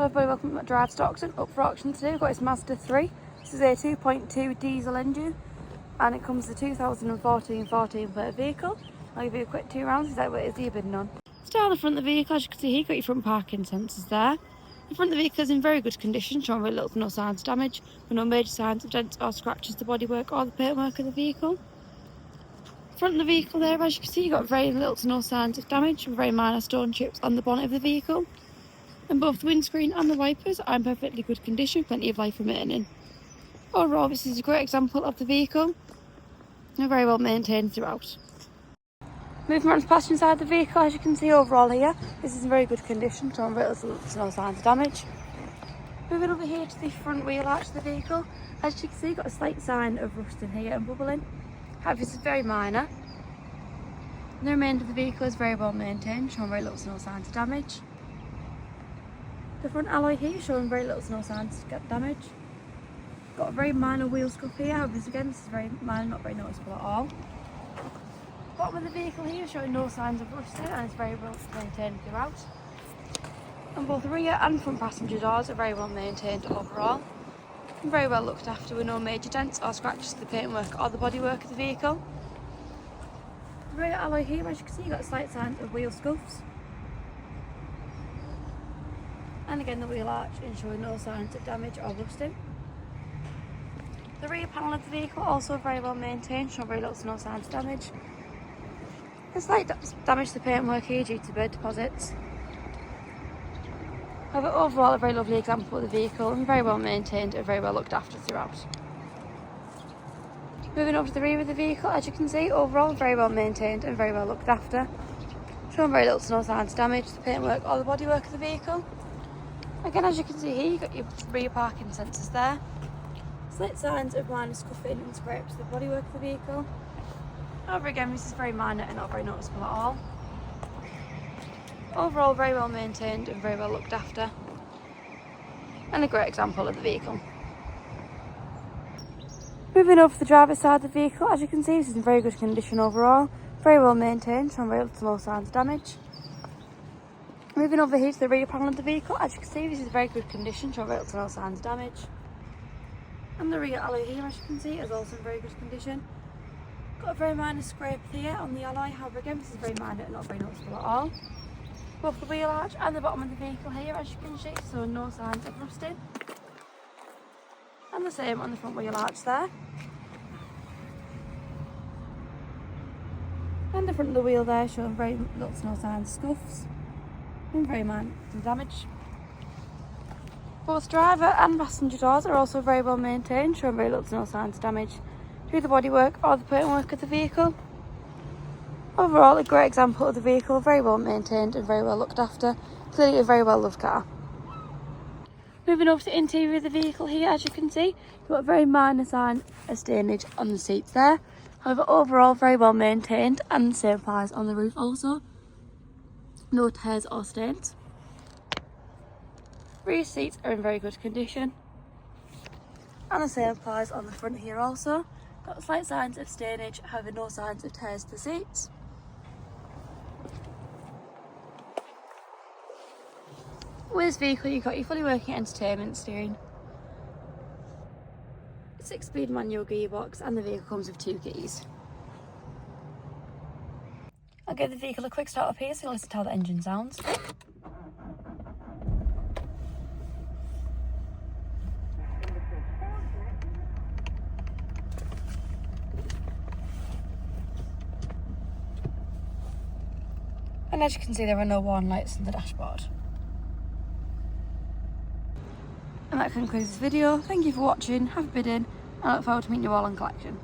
Hello everybody, welcome to Drive Stockton. Up for auction today, we've got this Mazda 3. This is a 2.2 diesel engine and it comes with a 2014 plate vehicle. I'll give you a quick 2 rounds, exactly what it is you're bidding on. Start on the front of the vehicle, as you can see here, you've got your front parking sensors there. The front of the vehicle is in very good condition, showing very little to no signs of damage, with no major signs of dents or scratches to bodywork or the paintwork of the vehicle. Front of the vehicle there, as you can see, you've got very little to no signs of damage, with very minor stone chips on the bonnet of the vehicle. And both the windscreen and the wipers are in perfectly good condition, plenty of life remaining. Overall, this is a great example of the vehicle, and very well maintained throughout. Moving on to the passenger side of the vehicle, as you can see overall here, this is in very good condition, showing very little to no signs of damage. Moving over here to the front wheel arch of the vehicle, as you can see, you've got a slight sign of rusting here and bubbling. However, this is very minor. And the remainder of the vehicle is very well maintained, showing very little to no signs of damage. The front alloy here showing very little to no signs of damage. Got a very minor wheel scuff here, however this is very minor, not very noticeable at all. Bottom of the vehicle here showing no signs of rusting and it's very well maintained throughout. And both the rear and front passenger doors are very well maintained overall. And very well looked after with no major dents or scratches to the paintwork or the bodywork of the vehicle. The rear alloy here, as you can see, you've got a slight sign of wheel scuffs. And again the wheel arch is showing no signs of damage or rusting. The rear panel of the vehicle also very well maintained, showing very little to no signs of damage. A slight damage to the paintwork here due to bird deposits. However, overall a very lovely example of the vehicle and very well maintained and very well looked after throughout. Moving over to the rear of the vehicle, as you can see, overall very well maintained and very well looked after. Showing very little to no signs of damage to the paintwork or the bodywork of the vehicle. Again, as you can see here, you've got your rear parking sensors there. Slight signs of minor scuffing and scrapes to the bodywork of the vehicle. However, again, this is very minor and not very noticeable at all. Overall, very well maintained and very well looked after. And a great example of the vehicle. Moving over to the driver's side of the vehicle, as you can see, this is in very good condition overall. Very well maintained, showing very little to no signs of damage. Moving over here to the rear panel of the vehicle, as you can see, this is in very good condition, showing very little to no signs of damage. And the rear alloy here, as you can see, is also in very good condition. Got a very minor scrape here on the alloy, however again this is very minor and not very noticeable at all. Both the wheel arch and the bottom of the vehicle here, as you can see, so no signs of rusting. And the same on the front wheel arch there. And the front of the wheel there showing very little to no signs of scuffs. And very minor damage. Both driver and passenger doors are also very well maintained, showing very little to no signs of damage to the bodywork or the paintwork of the vehicle. Overall, a great example of the vehicle, very well maintained and very well looked after. Clearly a very well loved car. Moving over to the interior of the vehicle here, as you can see, you've got a very minor sign of stainage on the seats there. However, overall very well maintained, and the same applies on the roof also. No tears or stains. Rear seats are in very good condition. And the same applies on the front here also. Got slight signs of stainage, however no signs of tears to the seats. With this vehicle you've got your fully working entertainment steering, 6-speed manual gearbox, and the vehicle comes with 2 keys. I'll give the vehicle a quick start up here so you'll listen to how the engine sounds. And as you can see, there are no warning lights on the dashboard. And that concludes this video. Thank you for watching, have a bid in, and I look forward to meeting you all on collection.